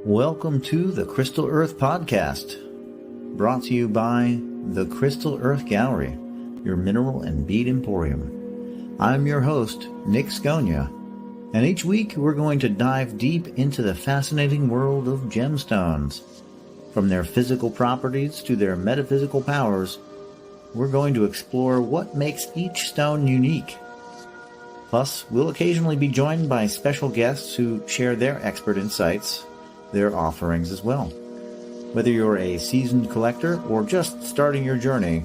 Welcome to the Crystal Earth Podcast, brought to you by the Crystal Earth Gallery, your mineral and bead emporium. I'm your host, Nic Scogna, and each week we're going to dive deep into the fascinating world of gemstones. From their physical properties to their metaphysical powers, we're going to explore what makes each stone unique. Plus, we'll occasionally be joined by special guests who share their expert insights, their offerings as well. Whether you're a seasoned collector or just starting your journey,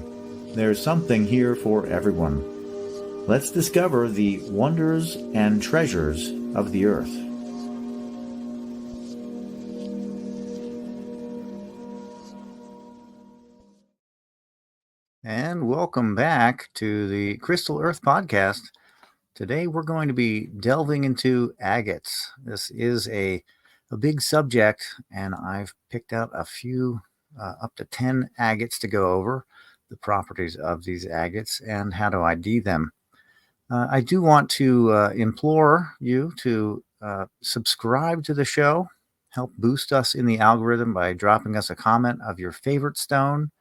there's something here for everyone. Let's discover the wonders and treasures of the earth. And welcome back to the Crystal Earth Podcast. Today we're going to be delving into agates. This is a big subject, and I've picked out a few, up to 10 agates to go over, the properties of these agates and how to ID them. I do want to implore you to subscribe to the show, help boost us in the algorithm by dropping us a comment of your favorite stone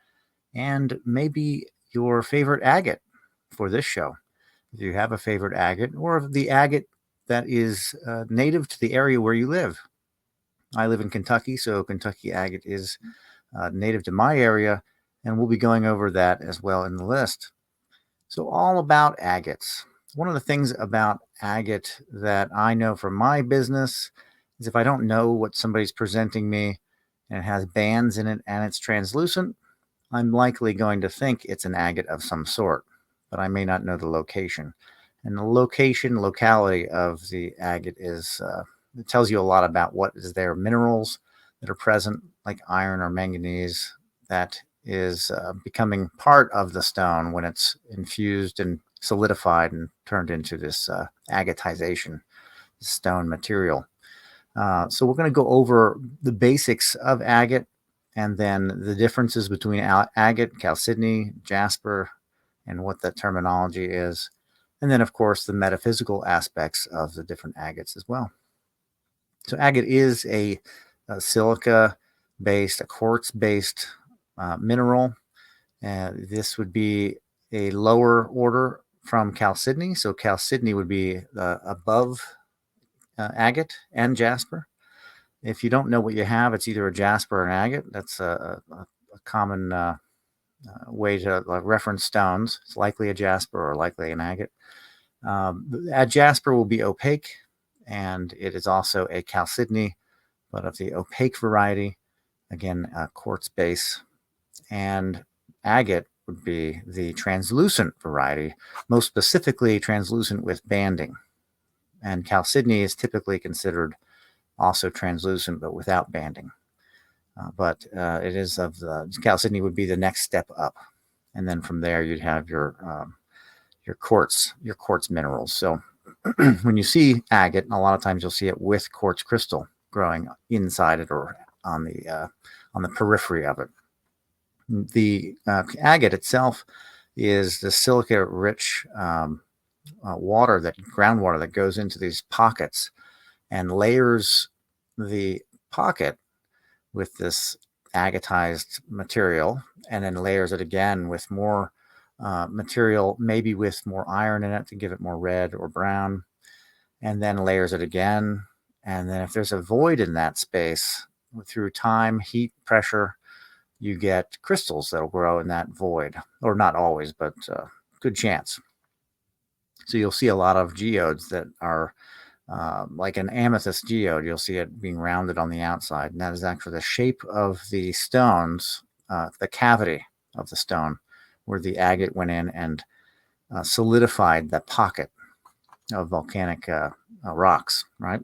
and maybe your favorite agate for this show. If you have a favorite agate, or the agate that is native to the area where you live. I live in Kentucky, so Kentucky agate is native to my area, and we'll be going over that as well in the list. So all about agates. One of the things about agate that I know from my business is if I don't know what somebody's presenting me and it has bands in it and it's translucent, I'm likely going to think it's an agate of some sort, but I may not know the location. And the locality of the agate is... it tells you a lot about what is their minerals that are present, like iron or manganese, that is becoming part of the stone when it's infused and solidified and turned into this agatization stone material. So we're going to go over the basics of agate and then the differences between agate, chalcedony, jasper, and what that terminology is. And then, of course, the metaphysical aspects of the different agates as well. So agate is a silica-based, a quartz-based mineral. This would be a lower order from chalcedony. So chalcedony would be above agate and jasper. If you don't know what you have, it's either a jasper or an agate. That's a common way to reference stones. It's likely a jasper or likely an agate. A jasper will be opaque, and it is also a chalcedony, but of the opaque variety, again, a quartz base. And agate would be the translucent variety, most specifically translucent with banding. And chalcedony is typically considered also translucent, but without banding. But it is of the chalcedony would be the next step up. And then from there, you'd have your quartz minerals. So when you see agate, a lot of times you'll see it with quartz crystal growing inside it or on the periphery of it. The agate itself is the silica-rich groundwater that goes into these pockets and layers the pocket with this agatized material, and then layers it again with more material, maybe with more iron in it to give it more red or brown, and then layers it again. And then if there's a void in that space, through time, heat, pressure, you get crystals that'll grow in that void, or not always, but good chance. So you'll see a lot of geodes that are like an amethyst geode. You'll see it being rounded on the outside, and that is actually the shape of the stones, the cavity of the stone, where the agate went in and solidified the pocket of volcanic rocks, right?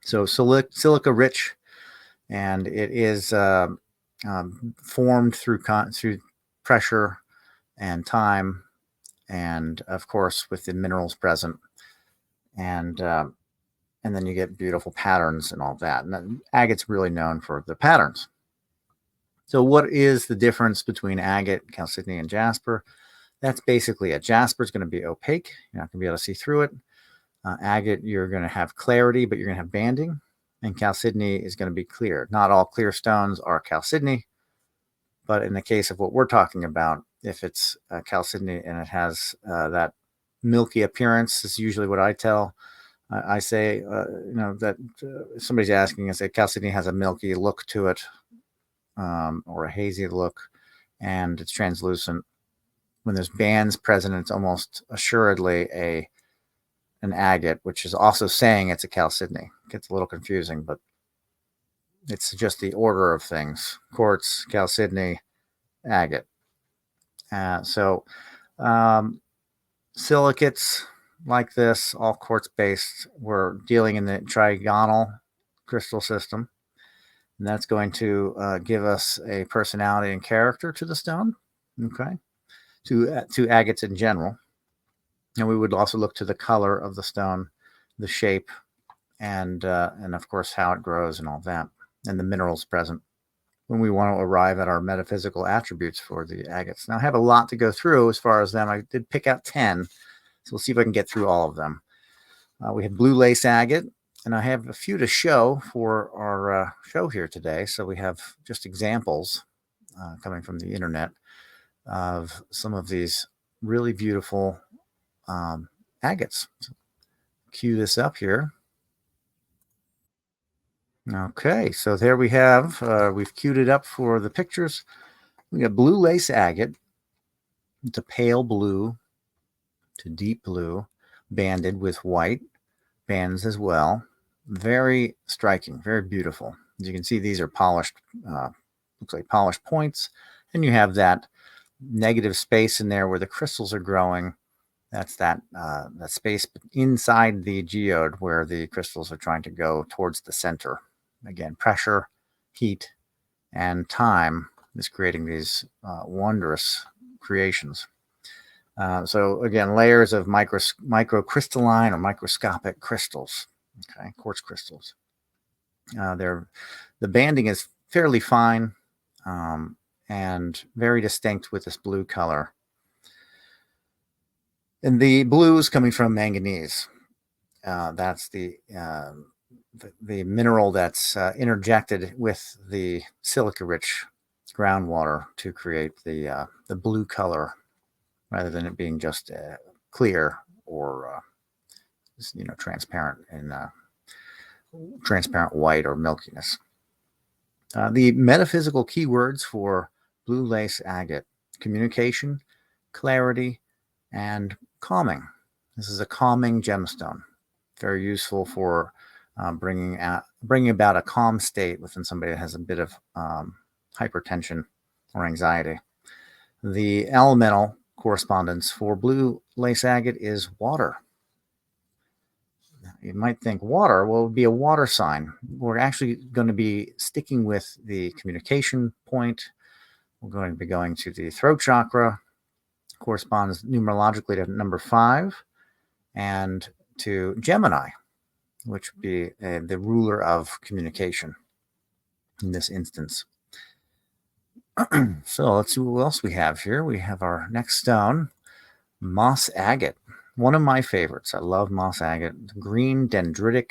So silica rich, and it is formed through pressure and time, and of course with the minerals present, and then you get beautiful patterns and all that. And then agate's really known for the patterns. So what is the difference between agate, chalcedony, and jasper? That's basically a jasper is going to be opaque. You're not going to be able to see through it. Agate, you're going to have clarity, but you're going to have banding. and chalcedony is going to be clear. Not all clear stones are chalcedony, but in the case of what we're talking about, if it's chalcedony and it has that milky appearance, is usually what I tell. I say, that if somebody's asking, I say chalcedony has a milky look to it, or a hazy look, and it's translucent. When there's bands present, it's almost assuredly an agate, which is also saying it's a chalcedony. It gets a little confusing, but it's just the order of things: quartz, chalcedony, agate. So silicates like this, all quartz-based, we're dealing in the trigonal crystal system, and that's going to give us a personality and character to the stone. Okay, to agates in general, and we would also look to the color of the stone, the shape, and of course how it grows and all that, and the minerals present when we want to arrive at our metaphysical attributes for the agates. Now, I have a lot to go through as far as them. I did pick out 10, so we'll see if I can get through all of them. We have Blue Lace Agate, and I have a few to show for our show here today. So we have just examples coming from the internet of some of these really beautiful agates. So cue this up here. Okay, so there we have, we've queued it up for the pictures. We got Blue Lace Agate. It's a pale blue to deep blue, banded with white bands as well. Very striking, very beautiful. As you can see, these are polished, looks like polished points, and you have that negative space in there where the crystals are growing. That's that space inside the geode where the crystals are trying to go towards the center. Again, pressure, heat, and time is creating these wondrous creations. So again, layers of microcrystalline or microscopic crystals, okay, quartz crystals. The banding is fairly fine and very distinct with this blue color. And the blue is coming from manganese. That's the mineral that's interjected with the silica-rich groundwater to create the blue color, rather than it being just clear or transparent in transparent white or milkiness. The metaphysical keywords for Blue Lace Agate: communication, clarity, and calming. This is a calming gemstone, very useful for bringing about a calm state within somebody that has a bit of hypertension or anxiety. The elemental correspondence for Blue Lace Agate is water. You might think water, well, it would be a water sign. We're actually going to be sticking with the communication point. We're going to be going to the throat chakra, corresponds numerologically to number 5, and to Gemini, which would be the ruler of communication in this instance. So let's see what else we have here. We have our next stone, moss agate. One of my favorites. I love moss agate. The green dendritic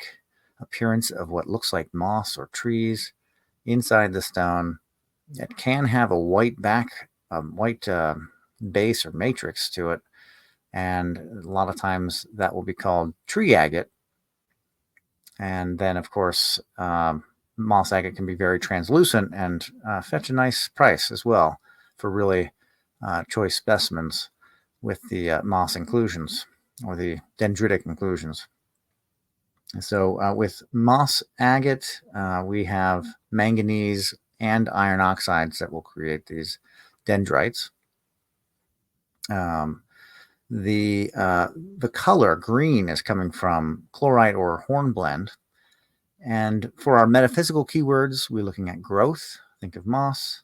appearance of what looks like moss or trees inside the stone. It can have a white base or matrix to it, and a lot of times that will be called tree agate. And then, of course, moss agate can be very translucent and fetch a nice price as well for really choice specimens with the moss inclusions or the dendritic inclusions. So with moss agate, we have manganese and iron oxides that will create these dendrites. The color green is coming from chlorite or hornblende. And for our metaphysical keywords, we're looking at growth. Think of moss.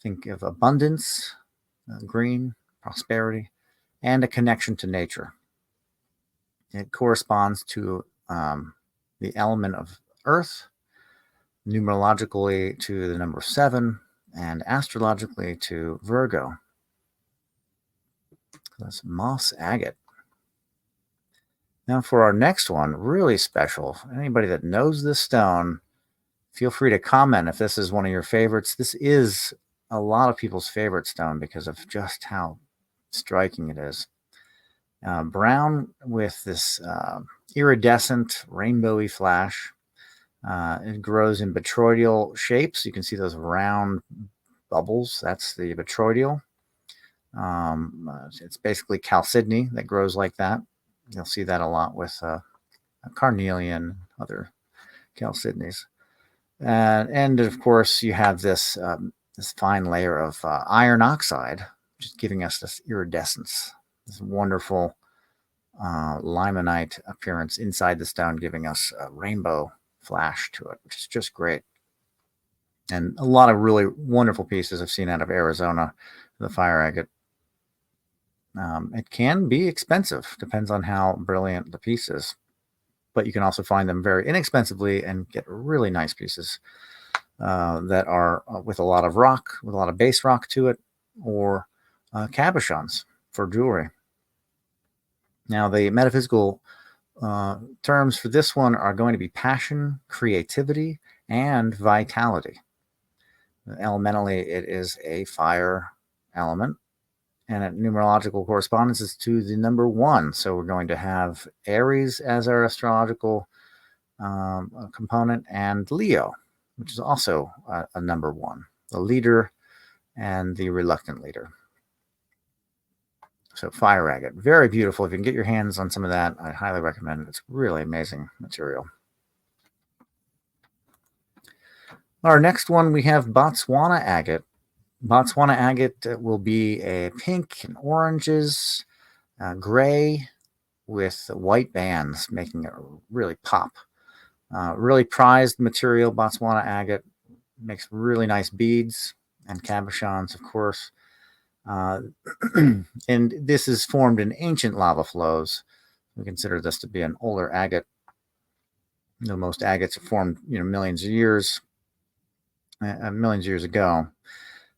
Think of abundance, green, prosperity, and a connection to nature. It corresponds to the element of earth, numerologically to the number 7, and astrologically to Virgo. That's moss agate. Now for our next one, really special. Anybody that knows this stone, feel free to comment if this is one of your favorites. This is a lot of people's favorite stone because of just how striking it is. Brown with this iridescent, rainbowy flash. It grows in botryoidal shapes. You can see those round bubbles. That's the botryoidal. It's basically chalcedony that grows like that. You'll see that a lot with carnelian, other chalcedonies. And of course, you have this this fine layer of iron oxide, just giving us this iridescence, this wonderful limonite appearance inside the stone, giving us a rainbow flash to it, which is just great. And a lot of really wonderful pieces I've seen out of Arizona, the fire agate. It can be expensive, depends on how brilliant the piece is. But you can also find them very inexpensively and get really nice pieces that are with a lot of rock, with a lot of base rock to it, or cabochons for jewelry. Now, the metaphysical terms for this one are going to be passion, creativity, and vitality. Elementally, it is a fire element, and at numerological correspondence is to the number 1. So we're going to have Aries as our astrological component, and Leo, which is also a number 1, the leader and the reluctant leader. So fire agate, very beautiful. If you can get your hands on some of that, I highly recommend it. It's really amazing material. Our next one, we have Botswana agate. Botswana agate will be a pink and oranges, gray with white bands, making it really pop. Really prized material, Botswana agate. Makes really nice beads and cabochons, of course. And this is formed in ancient lava flows. We consider this to be an older agate. Most agates are formed, millions of years ago.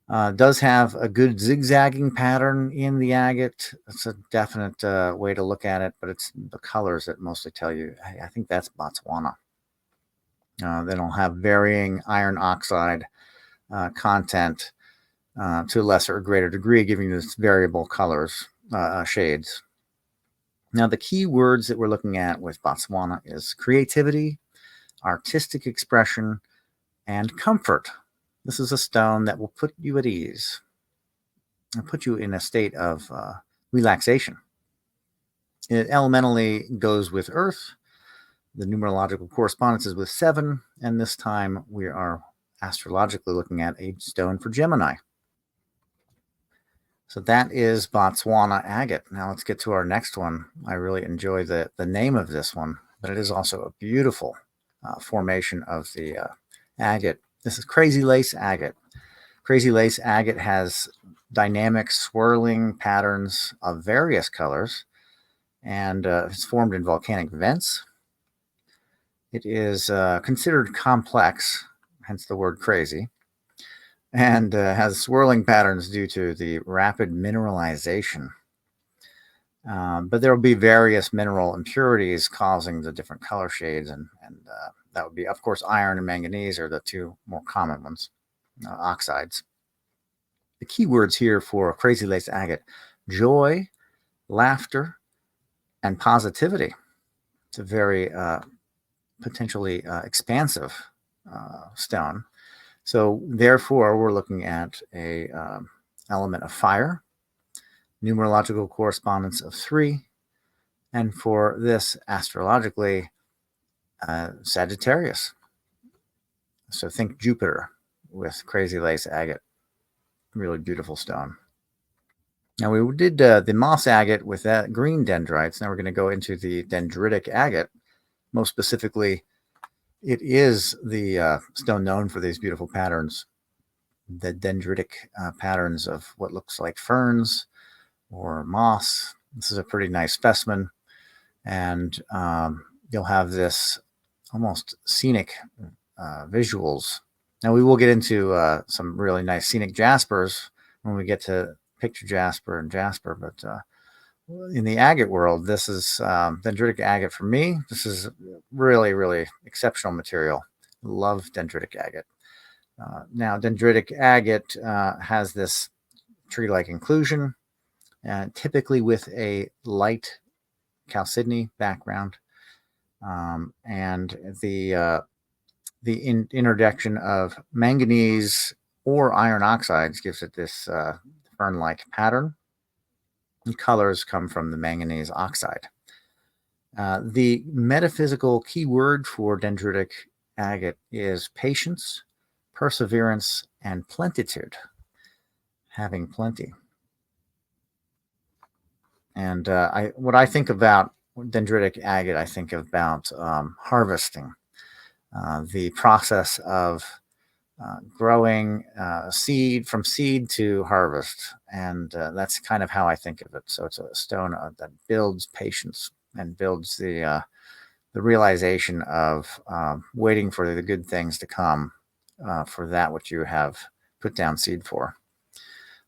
Does have a good zigzagging pattern in the agate. It's a definite way to look at it, but it's the colors that mostly tell you. I think that's Botswana. They don't have varying iron oxide content to a lesser or greater degree, giving this variable colors, shades. Now, the key words that we're looking at with Botswana is creativity, artistic expression, and comfort. This is a stone that will put you at ease and put you in a state of relaxation. It elementally goes with earth. The numerological correspondence is with 7, and this time we are astrologically looking at a stone for Gemini. So that is Botswana agate. Now let's get to our next one. I really enjoy the name of this one, but it is also a beautiful formation of the agate. This is Crazy Lace Agate. Crazy Lace Agate has dynamic swirling patterns of various colors, and it's formed in volcanic vents. It is considered complex, hence the word crazy, and has swirling patterns due to the rapid mineralization. But there will be various mineral impurities causing the different color shades, and that would be, of course, iron and manganese are the 2 more common ones, oxides. The key words here for Crazy Lace Agate: joy, laughter, and positivity. It's a very potentially expansive stone. So therefore, we're looking at a element of fire, numerological correspondence of 3, and for this astrologically, Sagittarius. So think Jupiter with Crazy Lace Agate. Really beautiful stone. Now we did the moss agate with that green dendrites. Now we're going to go into the dendritic agate. Most specifically, it is the stone known for these beautiful patterns, the dendritic patterns of what looks like ferns or moss. This is a pretty nice specimen, and you'll have this almost scenic visuals. Now we will get into some really nice scenic jaspers when we get to picture jasper and jasper, but in the agate world, this is dendritic agate for me. This is really, really exceptional material. Love dendritic agate. Now, dendritic agate has this tree-like inclusion, typically with a light chalcedony background, and the introduction of manganese or iron oxides gives it this fern-like pattern. The colors come from the manganese oxide. The metaphysical key word for dendritic agate is patience, perseverance, and plentitude, having plenty. And what I think about dendritic agate, I think about harvesting, the process of growing seed from seed to harvest, and that's kind of how I think of it. So it's a stone that builds patience and builds the realization of waiting for the good things to come, for that which you have put down seed for.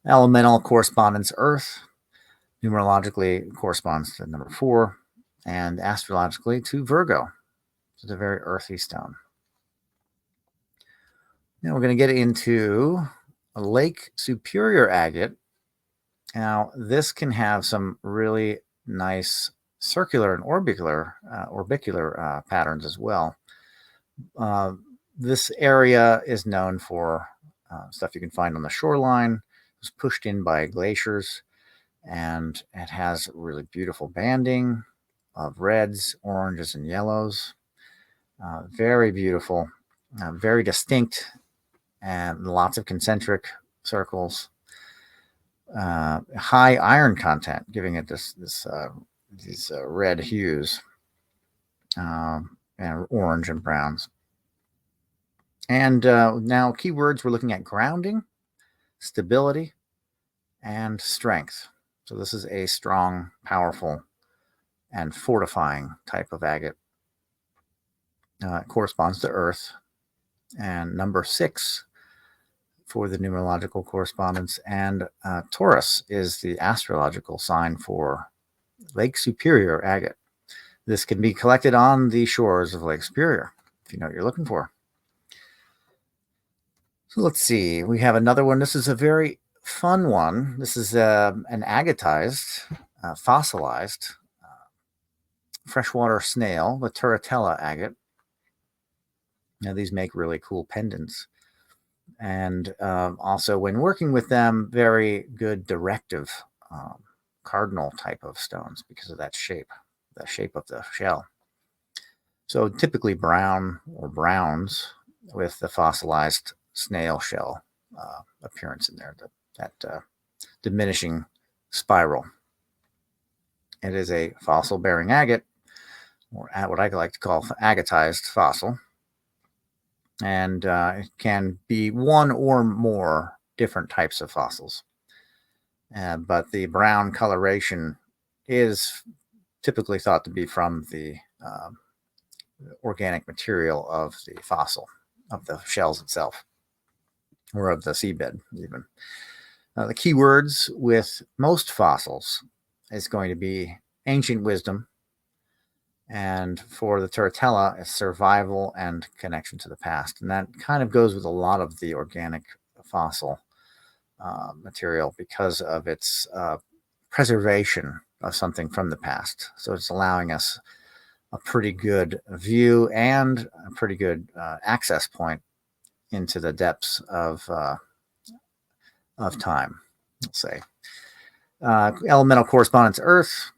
Elemental correspondence earth, numerologically corresponds to number 4, and astrologically to Virgo. It's a very earthy stone. Now we're going to get into a Lake Superior agate. Now this can have some really nice circular and orbicular patterns as well. This area is known for stuff you can find on the shoreline. It was pushed in by glaciers, and it has really beautiful banding of reds, oranges, and yellows. Very beautiful, very distinct, and lots of concentric circles. High iron content, giving it these red hues, and orange and browns. And now keywords, we're looking at grounding, stability, and strength. So this is a strong, powerful, and fortifying type of agate. It corresponds to earth. And number 6 for the numerological correspondence. And Taurus is the astrological sign for Lake Superior agate. This can be collected on the shores of Lake Superior, if you know what you're looking for. So let's see. We have another one. This is a very fun one. This is an agatized, fossilized freshwater snail, the Turritella agate. Now, these make really cool pendants. And also, when working with them, very good directive cardinal type of stones because of that shape, the shape of the shell. So typically brown or browns with the fossilized snail shell appearance in there, that diminishing spiral. It is a fossil-bearing agate, or what I like to call agatized fossil. And it can be one or more different types of fossils. But the brown coloration is typically thought to be from the organic material of the fossil, of the shells itself, or of the seabed even. The key words with most fossils is going to be ancient wisdom, and for the Turritella, it's survival and connection to the past. And that kind of goes with a lot of the organic fossil material because of its preservation of something from the past. So it's allowing us a pretty good view and a pretty good access point into the depths of time, let's say. Elemental correspondence earth,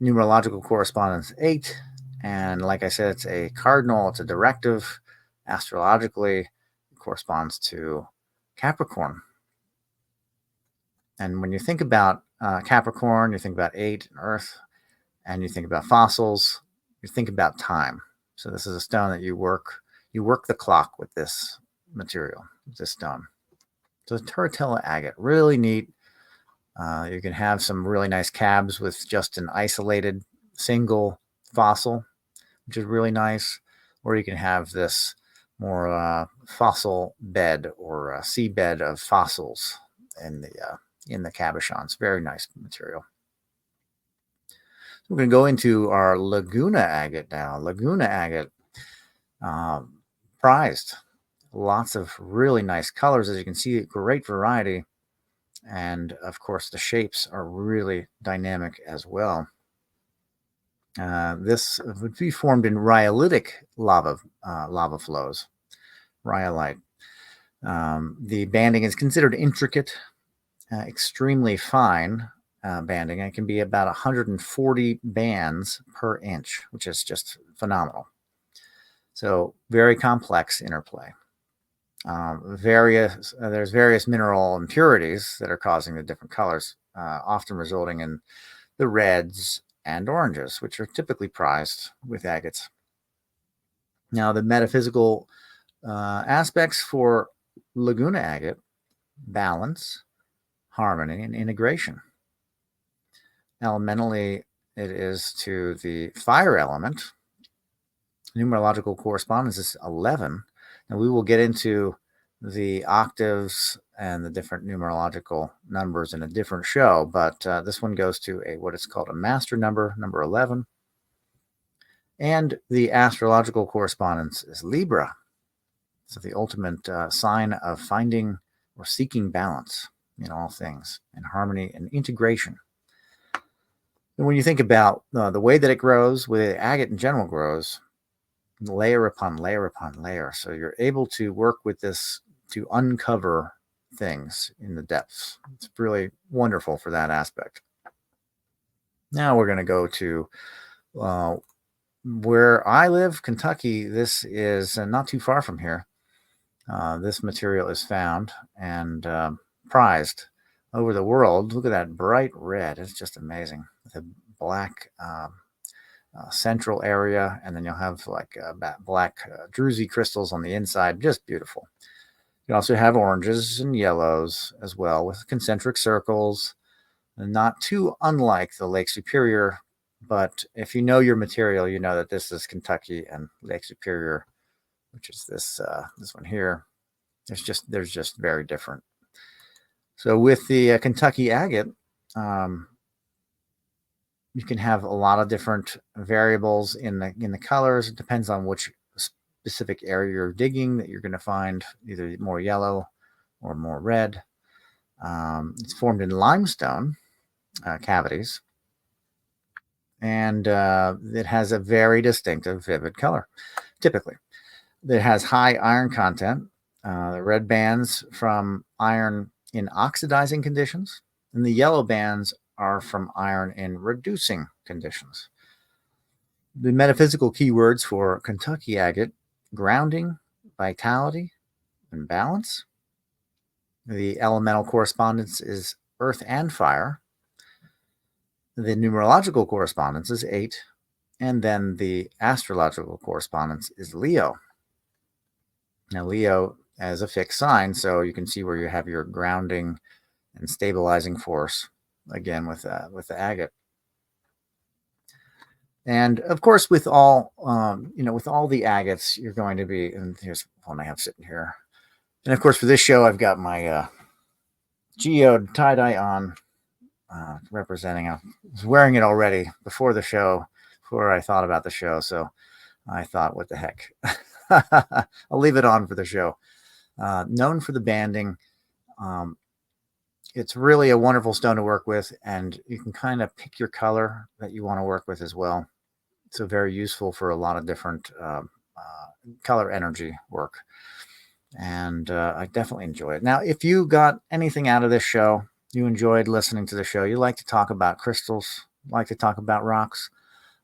numerological correspondence 8, and like I said, it's a cardinal, it's a directive. Astrologically, it corresponds to Capricorn. And when you think about Capricorn, you think about 8 and earth, and you think about fossils, you think about time. So this is a stone that you work the clock with this material, this stone. So the Turritella agate, really neat. You can have some really nice cabs with just an isolated single fossil, which is really nice. Or you can have this more fossil bed or seabed of fossils in the cabochons. Very nice material. We're going to go into our Laguna agate now. Laguna agate, prized. Lots of really nice colors. As you can see, great variety. And of course, the shapes are really dynamic as well. This would be formed in rhyolitic lava flows, rhyolite. The banding is considered intricate, extremely fine banding. It can be about 140 bands per inch, which is just phenomenal. So very complex interplay. There's various mineral impurities that are causing the different colors, often resulting in the reds and oranges, which are typically prized with agates. Now, the metaphysical aspects for Laguna agate: balance, harmony, and integration. Elementally, it is to the fire element. Numerological correspondence is 11. And we will get into the octaves and the different numerological numbers in a different show, but this one goes to what is called a master number, number 11. And the astrological correspondence is Libra. So the ultimate sign of finding or seeking balance in all things, and harmony and integration. And when you think about the way that it grows, the way agate in general grows, layer upon layer upon layer. So you're able to work with this to uncover things in the depths. It's really wonderful for that aspect. Now we're going to go to where I live, Kentucky. This is not too far from here. This material is found and prized over the world. Look at that bright red. It's just amazing. The black central area, and then you'll have like black druzy crystals on the inside. Just beautiful. You also have oranges and yellows as well, with concentric circles, and not too unlike the Lake Superior. But if you know your material, you know that this is Kentucky and Lake Superior, which is this one here. There's just very different. So with the Kentucky agate, you can have a lot of different variables in the colors. It depends on which specific area you're digging that you're going to find either more yellow or more red. It's formed in limestone cavities, and it has a very distinctive, vivid color. Typically, it has high iron content. The red bands from iron in oxidizing conditions, and the yellow bands are from iron in reducing conditions. The metaphysical keywords for Kentucky agate: grounding, vitality, and balance. The elemental correspondence is earth and fire. The numerological correspondence is 8. And then the astrological correspondence is Leo. Now, Leo as a fixed sign, so you can see where you have your grounding and stabilizing force, again, with the agate. And of course, with all with all the agates, you're going to be, and here's one I have sitting here. And of course, for this show, I've got my geode tie-dye on, representing. I was wearing it already before the show, before I thought about the show. So I thought, what the heck? I'll leave it on for the show. Known for the banding. It's really a wonderful stone to work with, and you can kind of pick your color that you want to work with as well. So very useful for a lot of different color energy work. And I definitely enjoy it. Now, if you got anything out of this show, you enjoyed listening to the show, you like to talk about crystals, like to talk about rocks.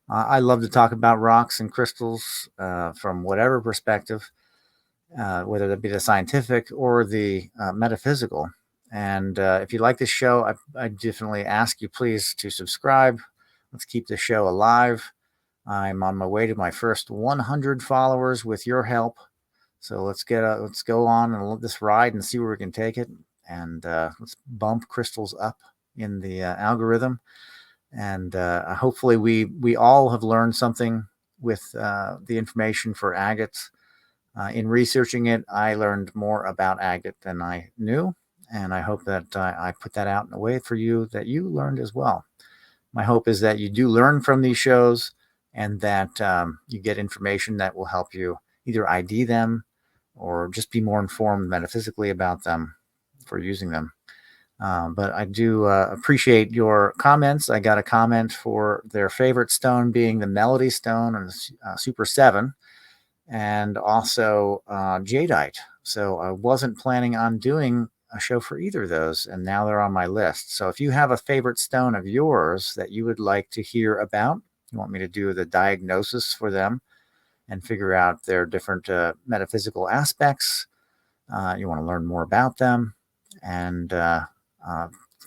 I love to talk about rocks and crystals from whatever perspective, whether that be the scientific or the metaphysical. And if you like this show, I definitely ask you please to subscribe. Let's keep the show alive. I'm on my way to my first 100 followers with your help. So let's go on and let this ride and see where we can take it. And let's bump crystals up in the algorithm. And hopefully we all have learned something with the information for agates. In researching it, I learned more about agate than I knew. And I hope that I put that out in a way for you that you learned as well. My hope is that you do learn from these shows and that you get information that will help you either ID them or just be more informed metaphysically about them for using them. But I do appreciate your comments. I got a comment for their favorite stone being the Melody Stone and the Super 7, and also Jadeite. So I wasn't planning on doing a show for either of those, and now they're on my list. So if you have a favorite stone of yours that you would like to hear about, you want me to do the diagnosis for them and figure out their different metaphysical aspects, you want to learn more about them, and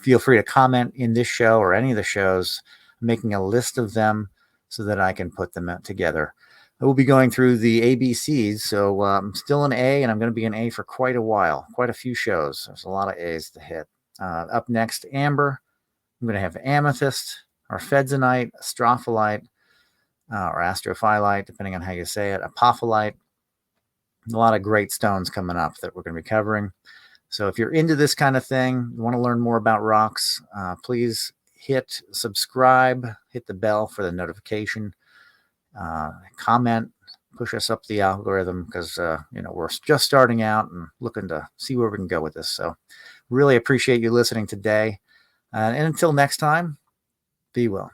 feel free to comment in this show or any of the shows, making a list of them so that I can put them together. I will be going through the ABCs, so I'm still an A, and I'm going to be an A for quite a while, quite a few shows. There's a lot of A's to hit. Up next, Amber. I'm going to have Amethyst, or Fedzonite, Astrophyllite, or Astrophyllite, depending on how you say it, Apophyllite. A lot of great stones coming up that we're going to be covering. So if you're into this kind of thing, you want to learn more about rocks, please hit subscribe, hit the bell for the notification, comment, push us up the algorithm, because we're just starting out and looking to see where we can go with this. So really appreciate you listening today. And until next time, be well.